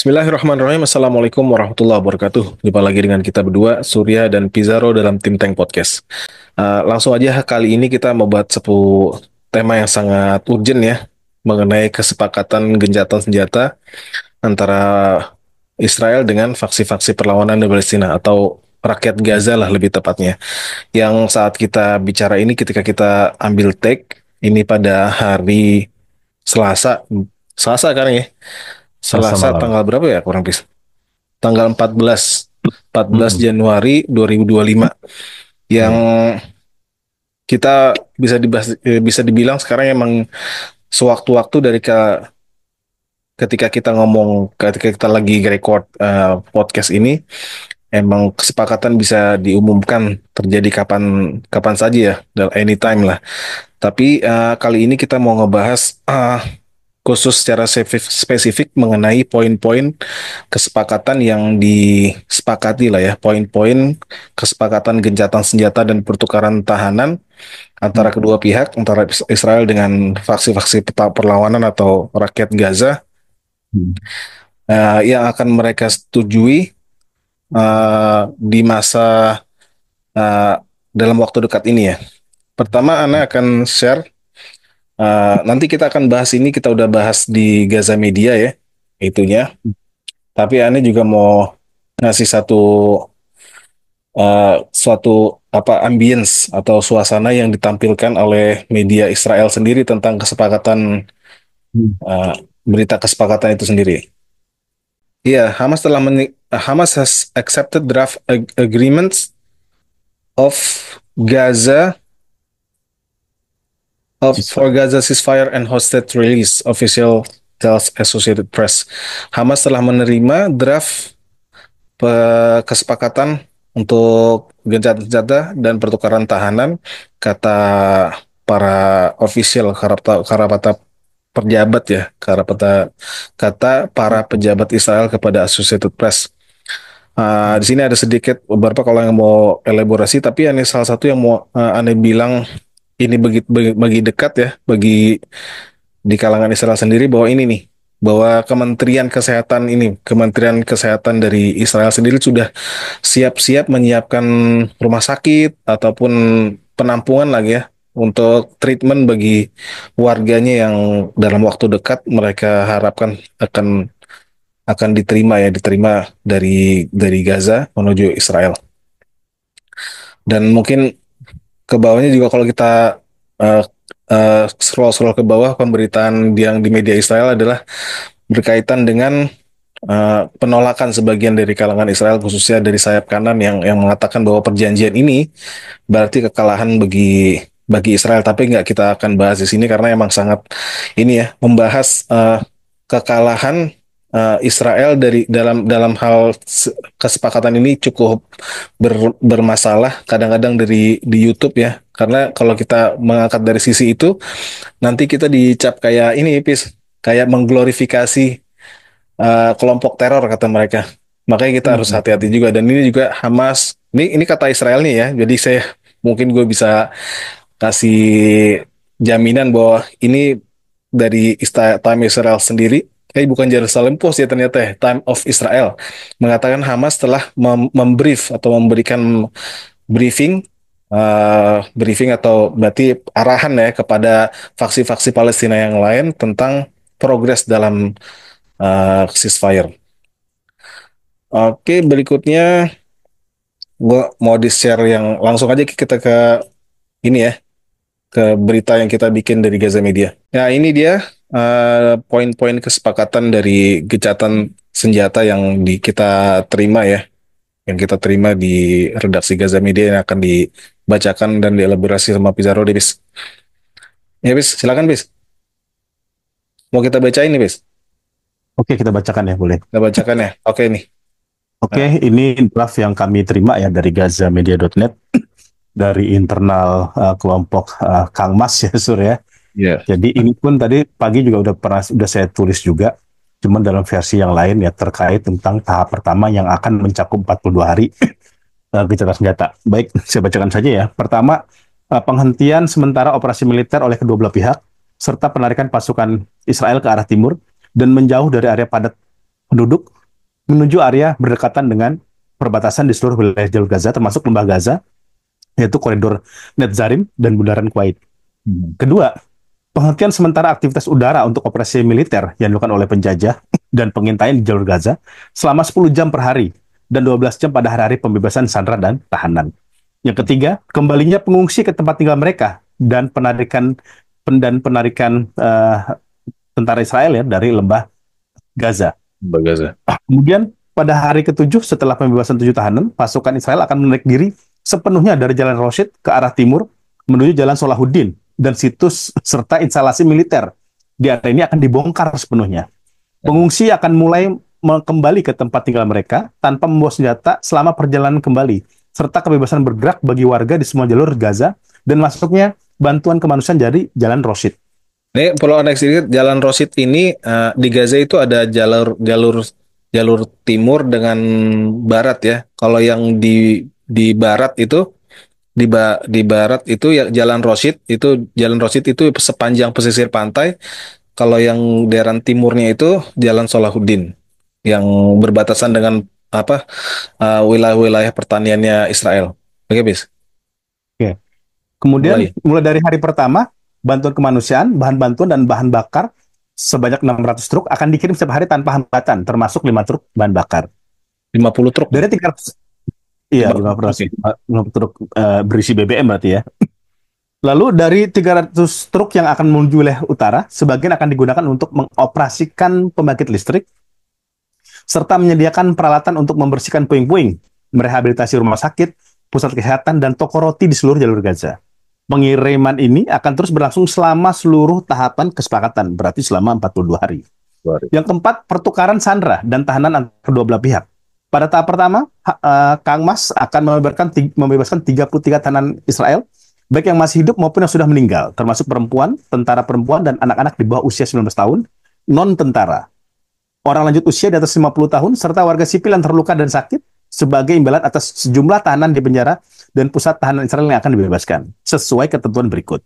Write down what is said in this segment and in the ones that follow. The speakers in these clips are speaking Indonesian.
Bismillahirrahmanirrahim. Assalamualaikum warahmatullahi wabarakatuh. Jumpa lagi dengan kita berdua, Surya dan Pizarro dalam Tim Tank Podcast. Langsung aja kali ini kita mau buat sebuah tema yang sangat urgent ya, mengenai kesepakatan gencatan senjata antara Israel dengan faksi-faksi perlawanan di Palestina atau rakyat Gaza lah lebih tepatnya. Yang saat kita bicara ini ketika kita ambil take ini pada hari Selasa, Selasa kan ya? Selasa Selasa malam. tanggal berapa ya kurang lebih? Tanggal 14 Mm-mm. Januari 2025 yang Iya. kita bisa dibahas, bisa dibilang sekarang emang sewaktu-waktu dari ketika kita ngomong ketika kita lagi record podcast ini emang kesepakatan bisa diumumkan terjadi kapan kapan saja ya, dalam anytime lah. Tapi kali ini kita mau ngebahas khusus secara spesifik mengenai poin-poin kesepakatan yang disepakati lah ya, poin-poin kesepakatan gencatan senjata dan pertukaran tahanan antara Mm. kedua pihak, antara Israel dengan faksi-faksi perlawanan atau rakyat Gaza, Mm. yang akan mereka setujui di masa uh, dalam waktu dekat ini ya. Pertama, Ana akan share, nanti kita akan bahas ini, kita udah bahas di Gaza Media ya, itunya. Tapi Ana juga mau ngasih suatu apa ambience atau suasana yang ditampilkan oleh media Israel sendiri tentang kesepakatan, Mm. uh, berita kesepakatan itu sendiri. Iya, Hamas has accepted draft agreements of Gaza for Ceasefire. Gaza ceasefire and hostage release, official tells Associated Press. Hamas telah menerima draft kesepakatan untuk gencatan senjata dan pertukaran tahanan, kata para official, kata pejabat ya, kata para pejabat Israel kepada Associated Press. Di sini ada sedikit beberapa kalau yang mau elaborasi, tapi ini salah satu yang mau aneh bilang ini bagi dekat ya, bagi di kalangan Israel sendiri, bahwa ini nih, bahwa Kementerian Kesehatan dari Israel sendiri sudah siap-siap menyiapkan rumah sakit ataupun penampungan lagi ya untuk treatment bagi warganya yang dalam waktu dekat mereka harapkan akan diterima dari Gaza menuju Israel. Dan mungkin ke bawahnya juga kalau kita uh, scroll-scroll ke bawah, pemberitaan yang di media Israel adalah berkaitan dengan penolakan sebagian dari kalangan Israel, khususnya dari sayap kanan yang mengatakan bahwa perjanjian ini berarti kekalahan bagi Israel. Tapi nggak kita akan bahas di sini karena emang sangat ini ya, membahas kekalahan Israel dari dalam dalam hal kesepakatan ini cukup bermasalah kadang-kadang di YouTube ya, karena kalau kita mengangkat dari sisi itu nanti kita dicap kayak ini Pis, kayak mengglorifikasi kelompok teror kata mereka. Makanya kita harus Mm. hati-hati juga. Dan ini juga Hamas, ini kata Israel nih ya. Jadi saya mungkin gue bisa kasih jaminan bahwa ini dari Time Israel sendiri. Bukan Jerusalem Post ya ternyata ya, Time of Israel mengatakan Hamas telah membrief atau memberikan briefing atau berarti arahan ya kepada faksi-faksi Palestina yang lain tentang progres dalam ceasefire. Oke, berikutnya gue mau di-share yang langsung aja kita ke ini ya, ke berita yang kita bikin dari Gaza Media. Ya, ini dia poin-poin kesepakatan dari gencatan senjata yang kita terima ya, yang kita terima di redaksi Gaza Media yang akan dibacakan dan dielaborasi sama Pizarro deh, Bis. Ya, Bis, silakan, Bis. Mau kita bacain nih, Bis. Oke, kita bacakan ya, boleh. Kita bacakan ya. Oke nih. Oke, Nah, ini draft yang kami terima ya dari gazamedia.net, dari internal kelompok Kang Mas ya, Sur ya. ya. Jadi ini pun tadi pagi juga udah saya tulis juga, cuman dalam versi yang lain ya, terkait tentang tahap pertama yang akan mencakup 42 hari gencatan senjata. Baik, saya bacakan saja ya. Pertama, penghentian sementara operasi militer oleh kedua belah pihak, serta penarikan pasukan Israel ke arah timur dan menjauh dari area padat penduduk menuju area berdekatan dengan perbatasan di seluruh wilayah jalur Gaza, termasuk lembah Gaza, yaitu koridor Netzarim dan bundaran Kuwait. Hmm. Kedua, penghentian sementara aktivitas udara untuk operasi militer yang dilakukan oleh penjajah dan pengintaian di jalur Gaza selama 10 jam per hari dan 12 jam pada hari-hari pembebasan sandera dan tahanan. Yang ketiga, kembalinya pengungsi ke tempat tinggal mereka dan penarikan tentara Israel ya dari lembah Gaza. Bagaza. Kemudian pada hari ketujuh setelah pembebasan 7 tahanan, pasukan Israel akan menarik diri sepenuhnya dari Jalan Roshid ke arah timur menuju Jalan Salahuddin, dan situs serta instalasi militer di area ini akan dibongkar sepenuhnya. Pengungsi akan mulai kembali ke tempat tinggal mereka tanpa membawa senjata selama perjalanan kembali, serta kebebasan bergerak bagi warga di semua jalur Gaza dan masuknya bantuan kemanusiaan dari Jalan Roshid. Ini perlu aneks sedikit, Jalan Rosid ini di Gaza itu ada jalur jalur jalur timur dengan barat ya. Kalau yang di barat itu di barat itu ya Jalan Rosid itu sepanjang pesisir pantai. Kalau yang daerah timurnya itu Jalan Salahuddin yang berbatasan dengan apa wilayah-wilayah pertaniannya Israel. Oke, bis. Oke. Kemudian Mulai mulai dari hari pertama, bantuan kemanusiaan, bahan bantuan dan bahan bakar sebanyak 600 truk akan dikirim setiap hari tanpa hambatan, termasuk 5 truk bahan bakar. 50 truk. Dari 300, iya 50. 500, 50 truk berisi BBM berarti ya. Lalu dari 300 truk yang akan menuju wilayah utara, sebagian akan digunakan untuk mengoperasikan pembangkit listrik, serta menyediakan peralatan untuk membersihkan puing-puing, merehabilitasi rumah sakit, pusat kesehatan, dan toko roti di seluruh jalur Gaza. Pengiriman ini akan terus berlangsung selama seluruh tahapan kesepakatan, berarti selama 42 hari. Yang keempat, pertukaran sandera dan tahanan antara kedua belah pihak. Pada tahap pertama, Kang Mas akan membebaskan 33 tahanan Israel, baik yang masih hidup maupun yang sudah meninggal, termasuk perempuan, tentara perempuan, dan anak-anak di bawah usia 19 tahun, non-tentara, orang lanjut usia di atas 50 tahun, serta warga sipil yang terluka dan sakit, sebagai imbalan atas sejumlah tahanan di penjara dan pusat tahanan Israel yang akan dibebaskan, sesuai ketentuan berikut.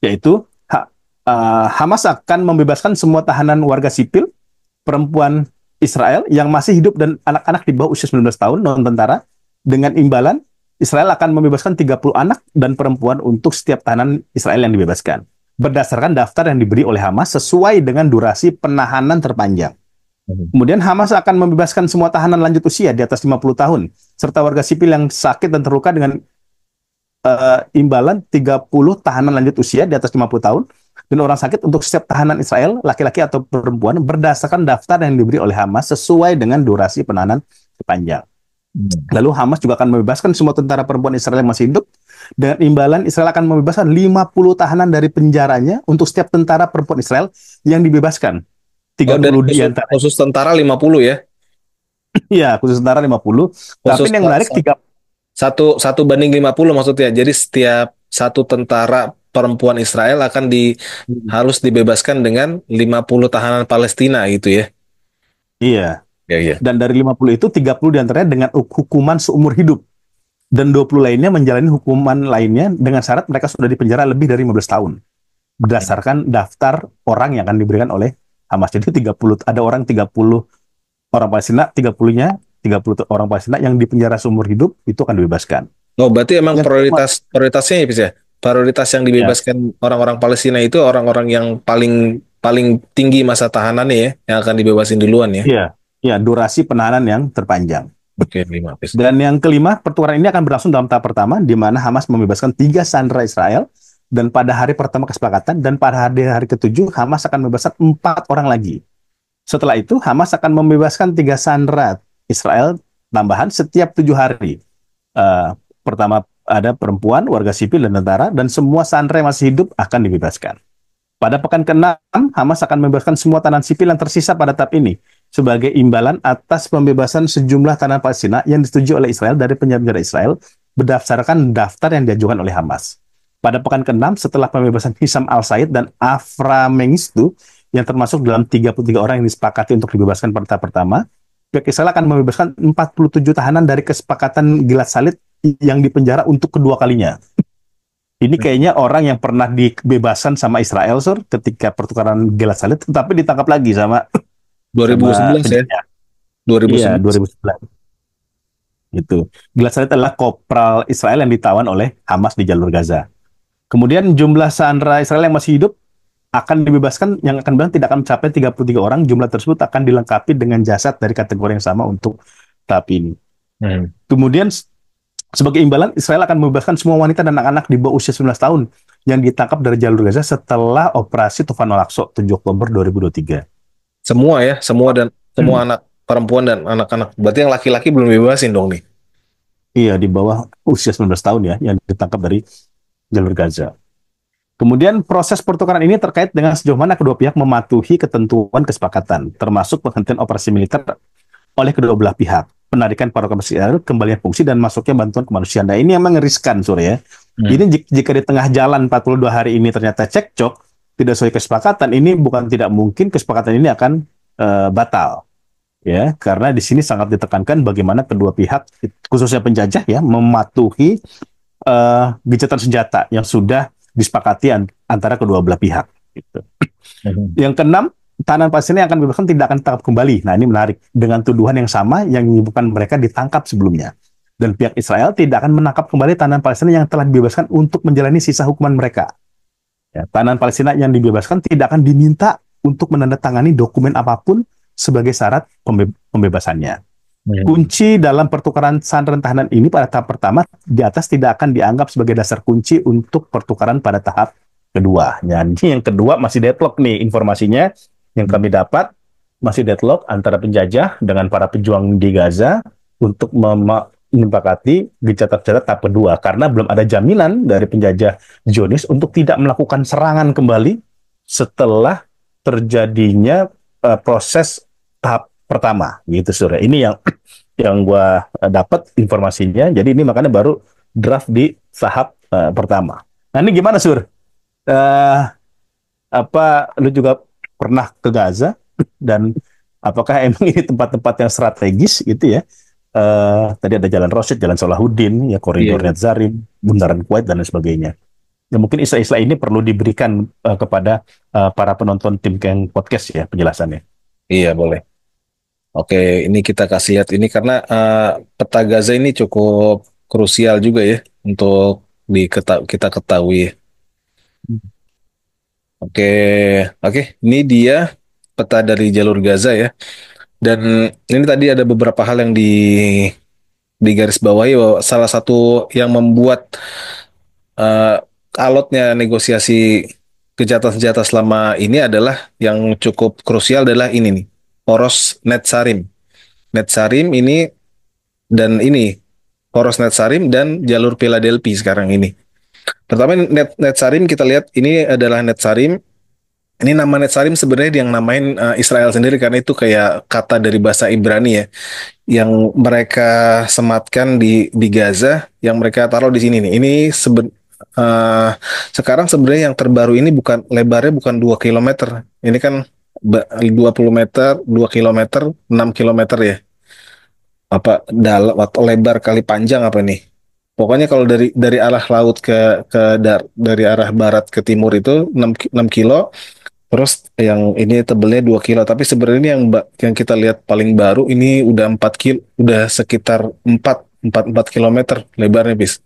Yaitu, Hamas akan membebaskan semua tahanan warga sipil, perempuan Israel yang masih hidup dan anak-anak di bawah usia 19 tahun, non-tentara, dengan imbalan Israel akan membebaskan 30 anak dan perempuan untuk setiap tahanan Israel yang dibebaskan, berdasarkan daftar yang diberi oleh Hamas sesuai dengan durasi penahanan terpanjang. Kemudian Hamas akan membebaskan semua tahanan lanjut usia di atas 50 tahun, serta warga sipil yang sakit dan terluka dengan imbalan 30 tahanan lanjut usia di atas 50 tahun, dan orang sakit untuk setiap tahanan Israel, laki-laki atau perempuan, berdasarkan daftar yang diberi oleh Hamas sesuai dengan durasi penahanan terpanjang. Lalu Hamas juga akan membebaskan semua tentara perempuan Israel yang masih hidup, dengan imbalan Israel akan membebaskan 50 tahanan dari penjaranya untuk setiap tentara perempuan Israel yang dibebaskan. 30 di antara. Khusus tentara 50 ya. Iya, khusus tentara 50. Tapi yang menarik satu banding 50 maksudnya. Jadi setiap satu tentara perempuan Israel akan harus dibebaskan dengan 50 tahanan Palestina gitu ya. Iya. Ya, iya. Dan dari 50 itu 30 diantaranya dengan hukuman seumur hidup. Dan 20 lainnya menjalani hukuman lainnya dengan syarat mereka sudah dipenjara lebih dari 15 tahun. Berdasarkan daftar orang yang akan diberikan oleh Hamas. Jadi 30 ada orang 30 orang Palestina, 30 orang Palestina yang dipenjara seumur hidup itu akan dibebaskan. Oh, berarti emang prioritasnya ya, bisa. Prioritas yang dibebaskan orang-orang Palestina itu orang-orang yang paling tinggi masa tahanannya ya, yang akan dibebasin duluan ya. Iya, ya, durasi penahanan yang terpanjang. Oke, 5. Dan yang kelima, pertukaran ini akan berlangsung dalam tahap pertama, di mana Hamas membebaskan 3 sandera Israel, dan pada hari pertama kesepakatan, dan pada hari ketujuh, Hamas akan membebaskan 4 orang lagi. Setelah itu, Hamas akan membebaskan 3 sandera Israel tambahan setiap 7 hari. Pertama ada perempuan, warga sipil, dan tentara, dan semua sandera yang masih hidup akan dibebaskan. Pada pekan ke-6, Hamas akan membebaskan semua tahanan sipil yang tersisa pada tahap ini, sebagai imbalan atas pembebasan sejumlah tahanan Palestina yang disetujui oleh Israel dari penjara Israel, berdasarkan daftar yang diajukan oleh Hamas. Pada pekan ke-6, setelah pembebasan Hisham al-Said dan Afra Mengistu, yang termasuk dalam 33 orang yang disepakati untuk dibebaskan pada tahap pertama, pihak Israel akan membebaskan 47 tahanan dari kesepakatan Gilad Shalit yang dipenjara untuk kedua kalinya. Ini kayaknya orang yang pernah dibebaskan sama Israel, Sur, ketika pertukaran Gilad Shalit, tetapi ditangkap lagi sama 2011 ya. Iya, 2011. 2011 gitu. Gilad Shalit adalah kopral Israel yang ditawan oleh Hamas di jalur Gaza. Kemudian jumlah sandera Israel yang masih hidup akan dibebaskan, yang akan bilang tidak akan mencapai 33 orang. Jumlah tersebut akan dilengkapi dengan jasad dari kategori yang sama untuk tahap ini. Hmm. Kemudian sebagai imbalan, Israel akan membebaskan semua wanita dan anak-anak di bawah usia 19 tahun yang ditangkap dari jalur Gaza setelah operasi Tufan Al-Aqsa 7 Oktober 2023. Semua ya, semua dan semua anak perempuan dan anak-anak. Berarti yang laki-laki belum bebasin dong nih. Iya, di bawah usia 19 tahun ya, yang ditangkap dari jalur Gaza. Kemudian proses pertukaran ini terkait dengan sejauh mana kedua pihak mematuhi ketentuan kesepakatan, termasuk penghentian operasi militer oleh kedua belah pihak, penarikan para kapal Israel, kembalian fungsi, dan masuknya bantuan kemanusiaan. Nah, ini yang mengerikan, Surya. Hmm. Ini jika di tengah jalan 42 hari ini ternyata cekcok, tidak sesuai kesepakatan, ini bukan tidak mungkin kesepakatan ini akan batal. Ya, karena di sini sangat ditekankan bagaimana kedua pihak, khususnya penjajah ya, mematuhi gencatan senjata yang sudah disepakati antara kedua belah pihak. Gitu. Hmm. Yang keenam, tahanan Palestina yang akan dibebaskan tidak akan ditangkap kembali. Nah, ini menarik. Dengan tuduhan yang sama yang menyebutkan mereka ditangkap sebelumnya. Dan pihak Israel tidak akan menangkap kembali tahanan Palestina yang telah dibebaskan untuk menjalani sisa hukuman mereka. Ya, tahanan Palestina yang dibebaskan tidak akan diminta untuk menandatangani dokumen apapun sebagai syarat pembebasannya. Hmm. Kunci dalam pertukaran sandera tahanan ini pada tahap pertama di atas tidak akan dianggap sebagai dasar kunci untuk pertukaran pada tahap kedua. Jadi yang kedua masih deadlock nih informasinya yang kami dapat, masih deadlock antara penjajah dengan para pejuang di Gaza untuk menyepakati gencatan senjata tahap kedua karena belum ada jaminan dari penjajah Zionis untuk tidak melakukan serangan kembali setelah terjadinya proses tahap pertama gitu, Surya. Ini yang gua dapat informasinya. Jadi ini makanya baru draft di tahap pertama. Nah, ini gimana, Sur? Eh, apa lu juga pernah ke Gaza dan apakah emang ini tempat-tempat yang strategis gitu ya? Tadi ada Jalan Rosyid, Jalan Salahuddin, ya Iya, koridor iya. Netzarim, Bundaran Kuwait dan lain sebagainya. Ya, mungkin istilah-istilah ini perlu diberikan kepada para penonton tim Keng Podcast ya penjelasannya. Iya, boleh. Oke, ini kita kasih lihat ini karena peta Gaza ini cukup krusial juga ya untuk kita ketahui. Oke, oke, ini dia peta dari jalur Gaza ya. Dan ini tadi ada beberapa hal yang di garis bawahi bahwa salah satu yang membuat eh, alotnya negosiasi gencatan senjata selama ini adalah yang cukup krusial adalah ini nih, poros Netzarim. Netzarim ini dan ini poros Netzarim dan jalur Philadelphia sekarang ini. Pertama Netzarim kita lihat ini adalah Netzarim. Ini nama Netzarim sebenarnya yang namain Israel sendiri karena itu kayak kata dari bahasa Ibrani ya, yang mereka sematkan di Gaza, yang mereka taruh di sini nih. Ini uh, sekarang sebenarnya yang terbaru ini bukan lebarnya bukan 2 kilometer. Ini kan 20 meter, 2 kilometer, 6 kilometer ya. Apa dalam atau lebar kali panjang apa nih? Pokoknya kalau dari arah laut dari arah barat ke timur itu 6 kilo. Terus yang ini tebelnya 2 kilo, tapi sebenarnya yang kita lihat paling baru ini udah 4 kilo, udah sekitar 4 kilometer lebarnya bis.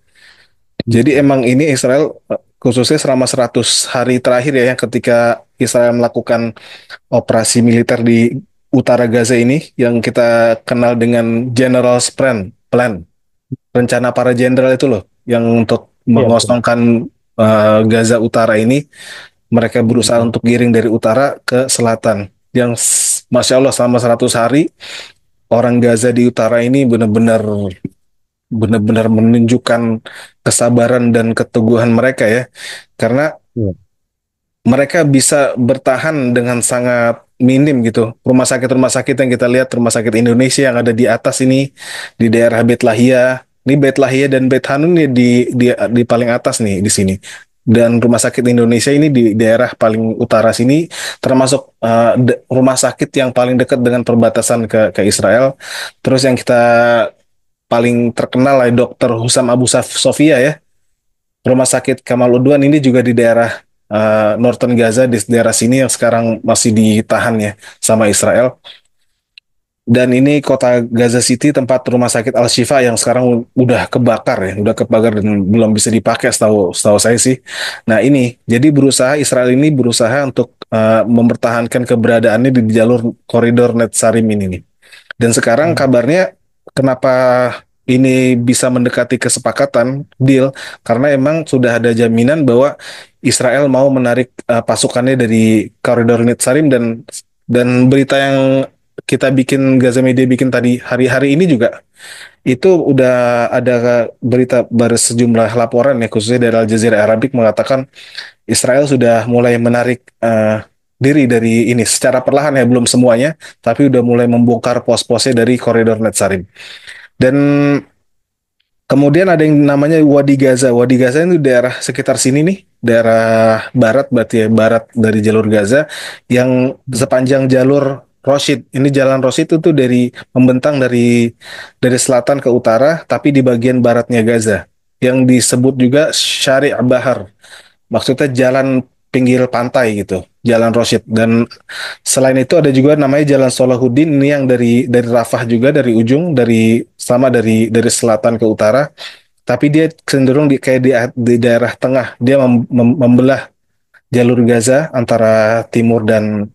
Jadi emang ini Israel khususnya selama 100 hari terakhir ya, yang ketika Israel melakukan operasi militer di utara Gaza ini yang kita kenal dengan Plan, rencana para jenderal itu loh, yang untuk Iya, betul. mengosongkan Gaza Utara ini mereka berusaha Hmm. untuk giring dari utara ke selatan. Yang Masya Allah selama 100 hari orang Gaza di utara ini benar-benar menunjukkan kesabaran dan keteguhan mereka ya. Karena Iya. mereka bisa bertahan dengan sangat minim gitu. Rumah sakit yang kita lihat, rumah sakit Indonesia yang ada di atas ini di daerah Beit Lahia. Ini Beit Lahia dan Beit Hanun nih di paling atas nih di sini. Dan rumah sakit Indonesia ini di daerah paling utara sini, termasuk rumah sakit yang paling dekat dengan perbatasan ke Israel. Terus yang kita paling terkenal lah Dr. Husam Abu Sofia ya. Rumah sakit Kamal Udwan ini juga di daerah Northern Gaza, di daerah sini yang sekarang masih ditahan ya sama Israel. Dan ini kota Gaza City tempat rumah sakit Al-Shifa yang sekarang udah kebakar ya, udah kebakar dan belum bisa dipakai setahu setahu saya sih. Nah ini, jadi Israel ini berusaha untuk mempertahankan keberadaannya di jalur koridor Netzarim ini nih. Dan sekarang Hmm. kabarnya kenapa ini bisa mendekati kesepakatan deal karena emang sudah ada jaminan bahwa Israel mau menarik pasukannya dari koridor Netzarim dan berita yang kita bikin Gaza Media bikin tadi hari-hari ini juga itu udah ada berita baru sejumlah laporan ya khususnya dari Al Jazeera Arabic mengatakan Israel sudah mulai menarik diri dari ini secara perlahan ya belum semuanya tapi udah mulai membongkar pos-posnya dari koridor Netzarim dan kemudian ada yang namanya Wadi Gaza. Wadi Gaza itu daerah sekitar sini nih, daerah barat berarti ya, barat dari jalur Gaza yang sepanjang jalur Roshid. Ini jalan Roshid itu dari membentang dari selatan ke utara, tapi di bagian baratnya Gaza, yang disebut juga Syari' Bahar. Maksudnya jalan pinggir pantai gitu, jalan Rosyid. Dan selain itu ada juga namanya Jalan Salahuddin ini yang dari Rafah juga dari ujung dari selatan ke utara, tapi dia cenderung kayak di daerah tengah. Dia membelah jalur Gaza antara timur dan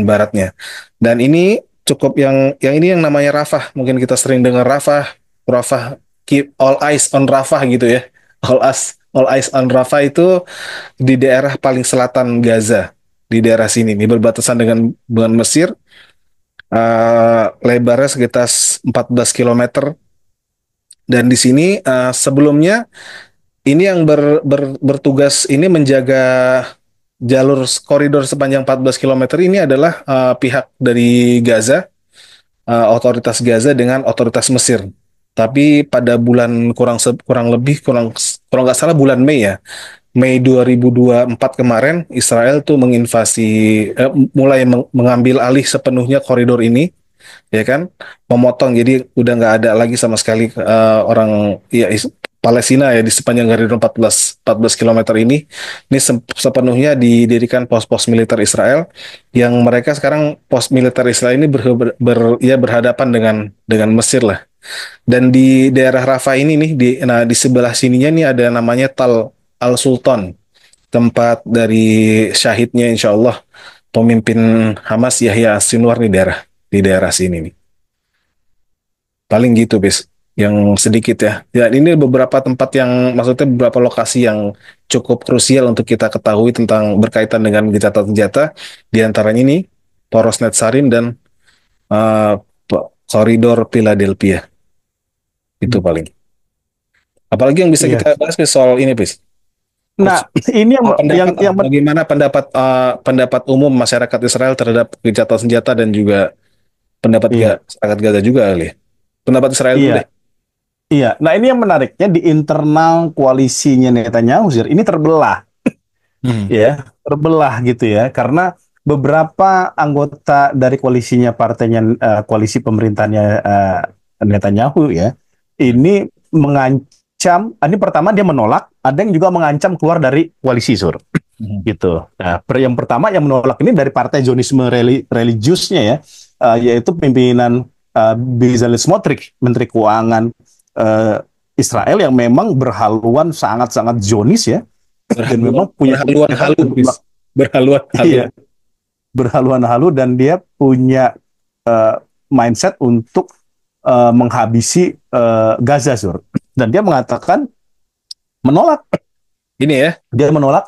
baratnya. Dan ini cukup yang ini yang namanya Rafah. Mungkin kita sering dengar Rafah, Rafah keep all eyes on Rafah gitu ya. All eyes on Rafah itu di daerah paling selatan Gaza, di daerah sini, ini berbatasan dengan Mesir, lebarnya sekitar 14 kilometer. Dan di sini sebelumnya ini yang bertugas ini menjaga jalur koridor sepanjang 14 kilometer ini adalah pihak dari Gaza, otoritas Gaza dengan otoritas Mesir. Tapi pada bulan kurang nggak salah bulan Mei ya, Mei 2024 kemarin Israel tuh menginvasi mulai mengambil alih sepenuhnya koridor ini ya kan memotong jadi udah nggak ada lagi sama sekali orang ya Palestina ya di sepanjang koridor 14 kilometer ini sepenuhnya didirikan pos-pos militer Israel yang mereka sekarang pos militer Israel ini ya berhadapan dengan Mesir lah dan di daerah Rafah ini nih di sebelah sininya nih ada namanya Tal Al Sultan tempat dari syahidnya insya Allah pemimpin Hamas Yahya Sinwar di daerah sini nih. Paling gitu, bis. Yang sedikit ya. Ya, ini beberapa tempat yang maksudnya beberapa lokasi yang cukup krusial untuk kita ketahui tentang berkaitan dengan gencatan senjata. Di antaranya ini Poros Netzarim dan uh, koridor Philadelphia. Itu paling. Apalagi yang bisa Iya. kita bahas bis, soal ini, bis. Nah, ini Soal yang pendapat yang bagaimana pendapat umum masyarakat Israel terhadap gencatan senjata dan juga pendapat iya, masyarakat Gaza juga kali ya. Pendapat Israel dulu deh. iya, iya. Nah, ini yang menariknya di internal koalisinya Netanyahu, Zir, ini terbelah, Hmm. ya, terbelah gitu ya, karena beberapa anggota dari koalisinya partainya koalisi pemerintahnya Netanyahu ya, ini mengancam. Ini pertama dia menolak, ada yang juga mengancam keluar dari koalisi Sur. Hmm. Gitu. Nah, yang pertama yang menolak ini dari partai Zionisme religiusnya ya, yaitu pimpinan Bezalel Smotrich, Menteri Keuangan eh, Israel yang memang berhaluan sangat-sangat Zionis ya, dan memang punya Berhaluan pemikiran halu, bis. Berhaluan halu. iya, berhaluan halu dan dia punya eh, mindset untuk menghabisi Gaza Sur. Dan dia mengatakan menolak, Ini ya, dia menolak.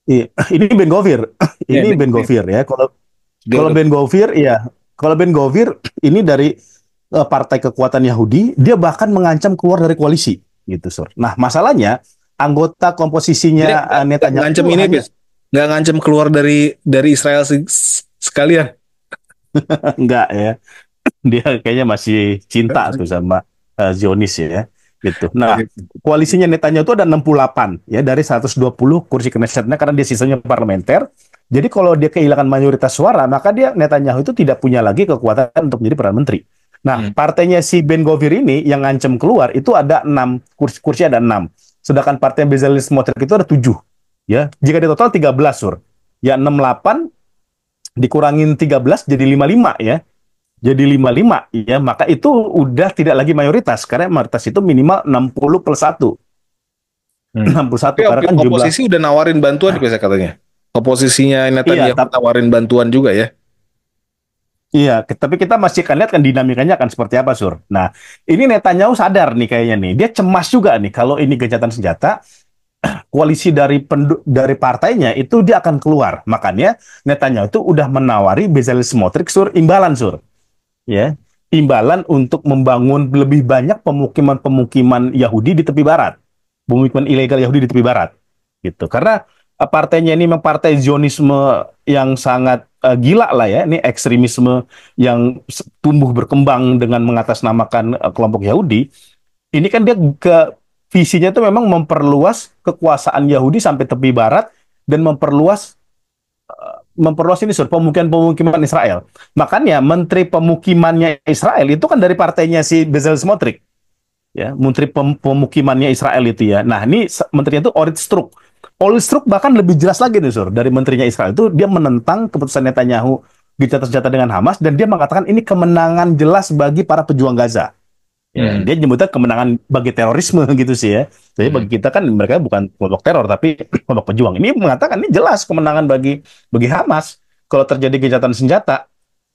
Ini Ben Gvir, ya, ini Ben Gvir ya. Kalau dia Kalau udah Ben Gvir, ya. Kalau Ben Gvir ini dari Partai Kekuatan Yahudi, dia bahkan mengancam keluar dari koalisi, gitu, Sur. Nah, masalahnya anggota dia komposisinya nggak Netanyahu ngancem itu ini, hanya bis. Nggak ngancem keluar dari Israel sekalian. enggak ya. Dia kayaknya masih cinta tuh sama Zionis ya, gitu. Oh, Nah, gitu. koalisinya Netanyahu itu ada 68 ya dari 120 kursi Knessetnya karena dia sisanya parlementer. Jadi kalau dia kehilangan mayoritas suara, maka dia Netanyahu itu tidak punya lagi kekuatan untuk menjadi perdana menteri. Nah, Hmm. partainya si Ben Gvir ini yang ngancem keluar itu ada 6 kursi ada 6. Sedangkan partai Bezalel Smotrich itu ada 7. Ya, jika di total 13 Sur. Ya 68 dikurangin 13 jadi 55 ya. jadi 55 ya, maka itu udah tidak lagi mayoritas karena mayoritas itu minimal 60 plus 1. Hmm. Tapi 61 karena kan jumlah. oposisi udah nawarin bantuan biasa katanya. Oposisinya Iya, Netanyahu nawarin bantuan juga ya. iya, tapi kita masih akan lihat kan dinamikanya akan seperti apa, Sur. Nah, ini Netanyahu sadar nih kayaknya nih. Dia cemas juga nih kalau ini gencatan senjata, koalisi dari partainya itu dia akan keluar. Makanya Netanyahu itu udah menawari Bezalel Smotrich, Sur, imbalan, Sur. Ya, imbalan untuk membangun lebih banyak pemukiman-pemukiman Yahudi di tepi barat. Pemukiman ilegal Yahudi di tepi barat. Gitu. Karena partainya ini memang partai Zionisme yang sangat gila lah ya. Ini ekstremisme yang tumbuh berkembang dengan mengatasnamakan kelompok Yahudi. Ini kan dia visinya itu memang memperluas kekuasaan Yahudi sampai tepi barat dan memperluas ini sur pemukiman-pemukiman Israel. Makanya menteri pemukimannya Israel itu kan dari partainya si Bezalel Smotrich. Ya, menteri pemukimannya Israel itu ya. Nah, ini menterinya itu Orit Struk. Orit Struk bahkan lebih jelas lagi nih, Sur. Dari menterinya Israel itu dia menentang keputusan Netanyahu gencatan senjata dengan Hamas dan dia mengatakan ini kemenangan jelas bagi para pejuang Gaza. Ya, Hmm. dia nyebutnya kemenangan bagi terorisme gitu sih ya. Jadi Hmm. bagi kita kan mereka bukan kelompok teror tapi kelompok pejuang. Ini mengatakan ini jelas kemenangan bagi Hamas kalau terjadi gencatan senjata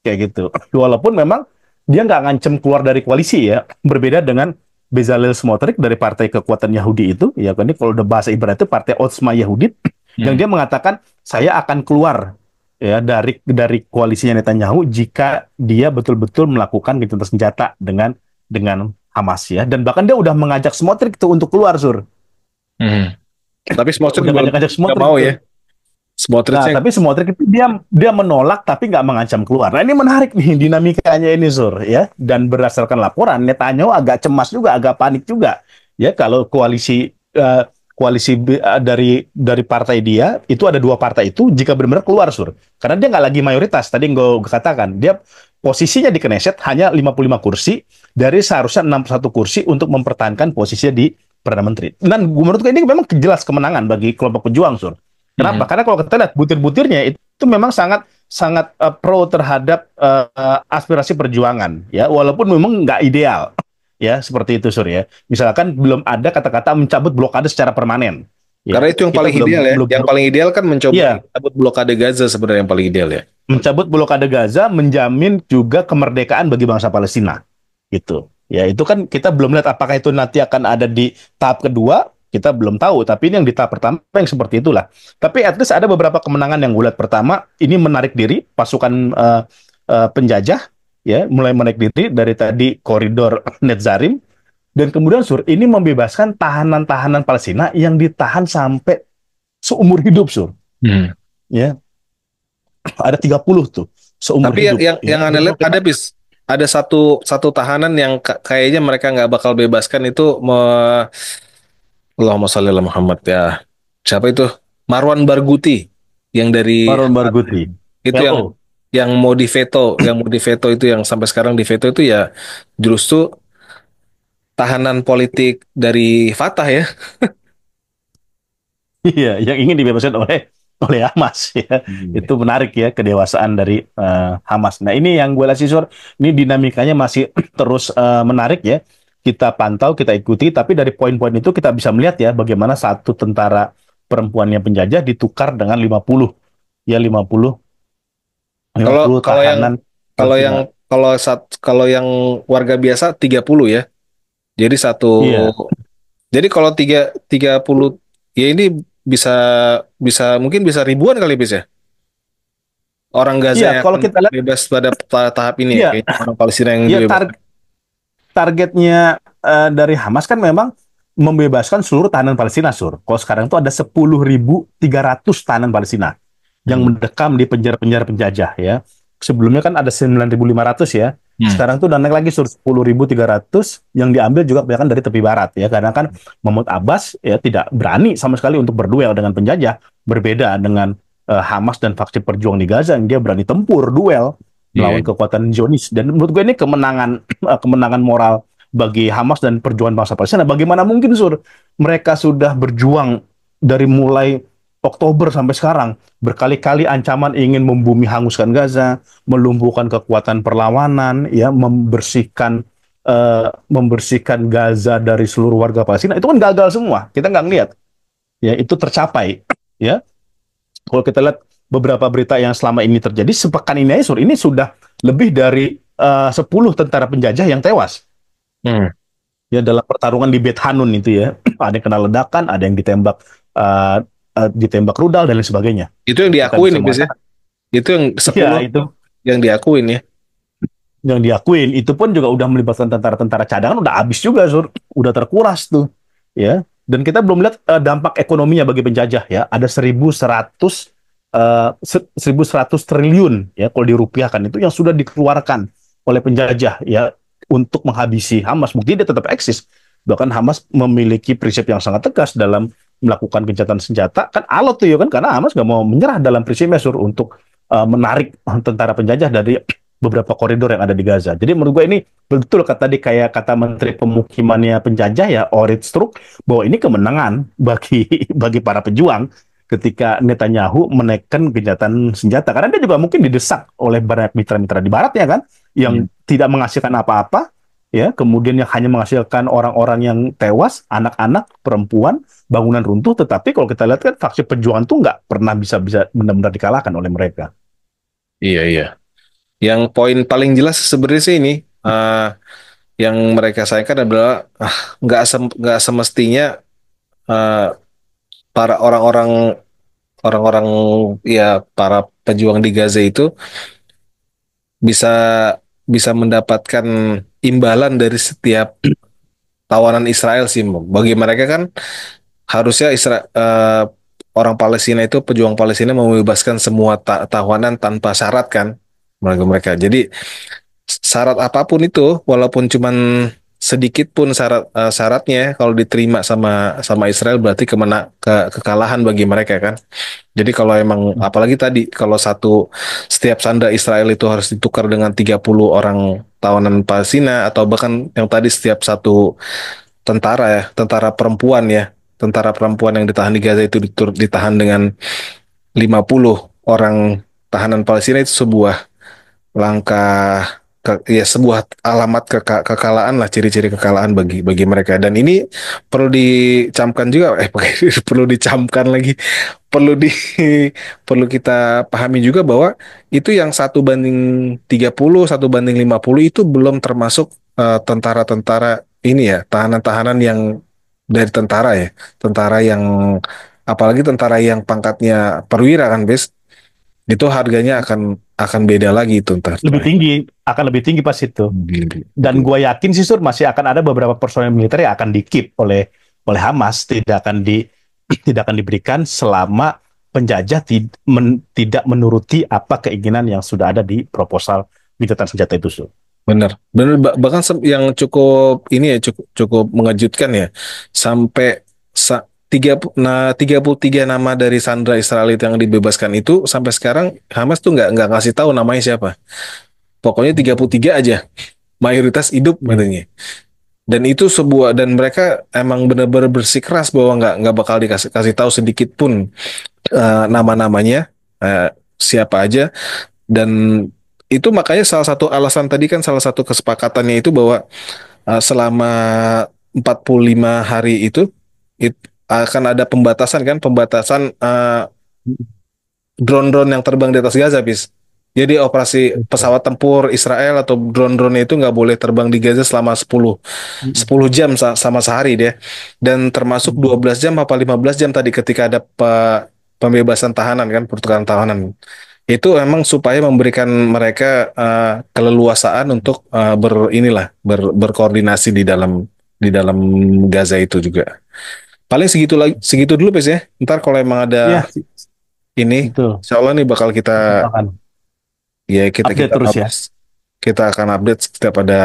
kayak gitu. Walaupun memang dia nggak ngancem keluar dari koalisi ya. Berbeda dengan Bezalel Smotrich dari Partai Kekuatan Yahudi itu, ya kan ini kalau udah bahasa ibarat itu Partai Otzma Yahudit, yang Hmm. dia mengatakan saya akan keluar ya dari koalisinya Netanyahu jika dia betul-betul melakukan gencatan senjata dengan Hamas ya. Dan bahkan dia udah mengajak Smotrich itu untuk keluar, Sur. Hmm. Tapi Smotrich Udah ngajak-ngajak nggak Smotrich mau itu. ya. Nah, Smotrichnya. tapi Smotrich itu dia menolak tapi nggak mengancam keluar. Nah, ini menarik nih dinamikanya ini, Sur, ya. Dan berdasarkan laporan, Netanyahu agak cemas juga, agak panik juga, ya kalau koalisi dari partai dia itu ada dua partai itu jika benar-benar keluar, Sur. Karena dia nggak lagi mayoritas. Tadi gue katakan dia posisinya di Knesset hanya 55 kursi dari seharusnya 61 kursi untuk mempertahankan posisinya di Perdana Menteri. Dan menurut gue ini memang jelas kemenangan bagi kelompok pejuang, Sur. Hmm. Kenapa? Karena kalau kita lihat butir-butirnya itu memang sangat sangat pro terhadap aspirasi perjuangan, ya, walaupun memang nggak ideal, ya, seperti itu Surya. Misalkan belum ada kata-kata mencabut blokade secara permanen, Karena ya, itu yang kita paling belum ideal ya. belum, Yang belum paling ideal kan mencoba ya, mencabut blokade Gaza sebenarnya yang paling ideal ya. mencabut blokade Gaza menjamin juga kemerdekaan bagi bangsa Palestina, gitu. Ya, itu kan kita belum lihat apakah itu nanti akan ada di tahap kedua, kita belum tahu. Tapi ini yang di tahap pertama yang seperti itulah. Tapi at least ada beberapa kemenangan yang gue lihat. Pertama, ini menarik diri pasukan penjajah, ya, mulai menarik diri dari tadi koridor Netzarim, dan kemudian Sur, ini membebaskan tahanan-tahanan Palestina yang ditahan sampai seumur hidup, Sur. Hmm. Ya, ada 30 tuh seumur Tapi yang hidup, yang, ya. yang Dan aneh lihat ada bis ada satu satu tahanan yang kayaknya mereka nggak bakal bebaskan itu Allahumma sholli ala Muhammad ya. Siapa itu? Marwan Barghouti yang dari Baron Hamas. Barghouti, Itu yang PLO. mau diveto itu yang sampai sekarang diveto itu ya justru tahanan politik dari Fatah ya. Iya, yang ingin dibebaskan oleh Hamas ya. Hmm. Itu menarik ya kedewasaan dari Hamas. Nah, ini yang gue lihat sih Sur, ini dinamikanya masih terus menarik ya. Kita pantau, kita ikuti, tapi dari poin-poin itu kita bisa melihat ya bagaimana satu tentara perempuan yang penjajah ditukar dengan 50 ya 50 Kalau 50 kalau yang tahanan kalau yang Palestina. kalau yang warga biasa 30 ya. Jadi Iya. jadi kalau 30 ya ini bisa bisa mungkin bisa ribuan kali bisa orang Gaza Iya, yang kalau akan kita lihat bebas pada tahap ini ya iya, kayaknya orang Palestina yang ya dibebaskan. targetnya dari Hamas kan memang membebaskan seluruh tahanan Palestina, Sur. Kalau sekarang itu ada 10.300 tahanan Palestina yang Hmm. mendekam di penjara-penjara penjajah ya. Sebelumnya kan ada 9.500 ya. Hmm. Sekarang tuh udah naik lagi sur 10.300 yang diambil juga kebanyakan dari tepi barat ya. Karena kan Mahmud Abbas ya tidak berani sama sekali untuk berduel dengan penjajah. Berbeda dengan Hamas dan faksi perjuang di Gaza yang dia berani tempur duel Iya. melawan kekuatan Zionis. Dan menurut gue ini kemenangan kemenangan moral bagi Hamas dan perjuangan bangsa Palestina. Bagaimana mungkin sur mereka sudah berjuang dari mulai Oktober sampai sekarang berkali-kali ancaman ingin membumi hanguskan Gaza, melumpuhkan kekuatan perlawanan, ya membersihkan Gaza dari seluruh warga Palestina. Itu kan gagal semua. Kita nggak ngelihat, ya itu tercapai, ya. Kalau kita lihat beberapa berita yang selama ini terjadi, sepekan ini aja, ini sudah lebih dari 10 tentara penjajah yang tewas. Hmm. Ya dalam pertarungan di Beit Hanun itu ya, ada yang kena ledakan, ada yang ditembak rudal dan lain sebagainya. Itu yang Kita diakuin bisa ya, Bis, ya? mengatakan, Itu yang ya 10 itu yang diakuin ya. yang diakuin itu pun juga udah melibatkan tentara-tentara cadangan, udah habis juga, udah terkuras tuh, ya. Dan kita belum lihat dampak ekonominya bagi penjajah, ya. Ada 1.100 triliun, ya, kalau dirupiahkan itu yang sudah dikeluarkan oleh penjajah, ya, untuk menghabisi Hamas. Bukti dia tetap eksis. Bahkan Hamas memiliki prinsip yang sangat tegas dalam melakukan gencatan senjata. Kan alot tuh ya kan, karena Hamas nggak mau menyerah dalam prinsipnya, untuk menarik tentara penjajah dari beberapa koridor yang ada di Gaza. Jadi menurut gue ini betul tadi kayak kata Menteri Pemukimannya penjajah, ya, Orit Struk, bahwa ini kemenangan bagi bagi para pejuang ketika Netanyahu menekan gencatan senjata, karena dia juga mungkin didesak oleh banyak mitra-mitra di Barat, ya kan, yang tidak menghasilkan apa-apa, ya, kemudian yang hanya menghasilkan orang-orang yang tewas, anak-anak, perempuan, bangunan runtuh. Tetapi kalau kita lihat kan faksi pejuang tuh nggak pernah bisa benar-benar dikalahkan oleh mereka. Iya, iya. Yang poin paling jelas sebenarnya sih ini, eh, yang mereka sayangkan adalah nggak semestinya eh, para orang-orang ya para pejuang di Gaza itu bisa bisa mendapatkan imbalan dari setiap tawanan Israel sih. Bagi mereka kan harusnya orang Palestina itu, pejuang Palestina, membebaskan semua tawanan tanpa syarat kan, mereka. Jadi syarat apapun itu, walaupun cuman sedikit pun syaratnya, kalau diterima sama sama Israel berarti kekalahan bagi mereka kan. Jadi kalau emang apalagi tadi kalau setiap sandera Israel itu harus ditukar dengan 30 orang tawanan Palestina, atau bahkan yang tadi setiap satu tentara ya, tentara perempuan yang ditahan di Gaza itu ditahan dengan 50 orang tahanan Palestina, itu sebuah langkah ya, sebuah alamat kekalahan lah, ciri-ciri kekalahan bagi bagi mereka. Dan ini perlu dicamkan juga, perlu dicamkan lagi, perlu di perlu kita pahami juga bahwa itu yang 1 banding 30, 1 banding 50 itu belum termasuk tentara-tentara ini ya, tahanan-tahanan yang dari tentara ya, tentara yang apalagi tentara yang pangkatnya perwira kan, Bes. Itu harganya akan beda lagi itu ntar. Lebih tinggi, akan lebih tinggi pas itu. Dan gue yakin sih, masih akan ada beberapa personel militer yang akan di-keep oleh Hamas, tidak akan diberikan selama penjajah tidak menuruti apa keinginan yang sudah ada di proposal gencatan senjata itu, Sur. Bener, bener. Bahkan yang cukup ini ya, cukup cukup mengejutkan ya, sampai 33 nama dari sandera Israel itu yang dibebaskan itu sampai sekarang Hamas tuh nggak ngasih tahu namanya siapa. Pokoknya 33 aja, mayoritas hidup Ya. katanya. Dan mereka emang benar-benar bersikeras bahwa nggak bakal dikasih kasih tahu sedikit pun nama-namanya, siapa aja. Dan itu makanya salah satu alasan tadi kan, salah satu kesepakatannya itu bahwa selama 45 hari itu akan ada pembatasan drone-drone yang terbang di atas Gaza, bis. Jadi operasi pesawat tempur Israel atau drone-drone itu nggak boleh terbang di Gaza selama 10 jam sama sehari dia. Dan termasuk 12 jam apa 15 jam tadi ketika ada pembebasan tahanan kan, pertukaran tahanan. Itu emang supaya memberikan mereka keleluasaan untuk berkoordinasi di dalam Gaza itu juga. Paling segitu lagi, segitu dulu, Pes, ya. Ntar kalau emang ada Ya, ini, betul. insya Allah nih bakal kita, Akan ya, kita update kita terus ya, kita akan update setiap ada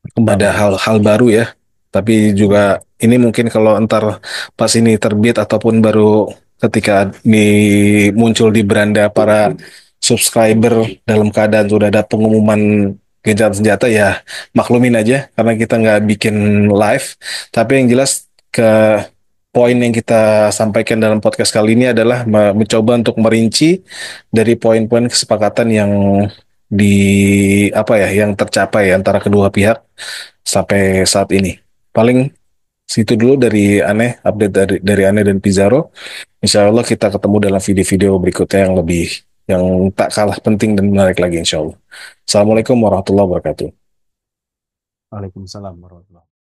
perkembangan. hal-hal baru ya. Tapi juga ini mungkin kalau entar pas ini terbit ataupun baru ketika muncul di beranda para subscriber dalam keadaan sudah ada pengumuman gencatan senjata, ya maklumin aja karena kita nggak bikin live. Tapi yang jelas poin yang kita sampaikan dalam podcast kali ini adalah mencoba untuk merinci dari poin-poin kesepakatan yang di apa ya, yang tercapai antara kedua pihak sampai saat ini. Paling situ dulu dari Aneh, update dari Aneh dan Pizarro. Insya Allah kita ketemu dalam video-video berikutnya yang tak kalah penting dan menarik lagi insya Allah. Assalamualaikum warahmatullahi wabarakatuh. Waalaikumsalam warahmatullahi wabarakatuh.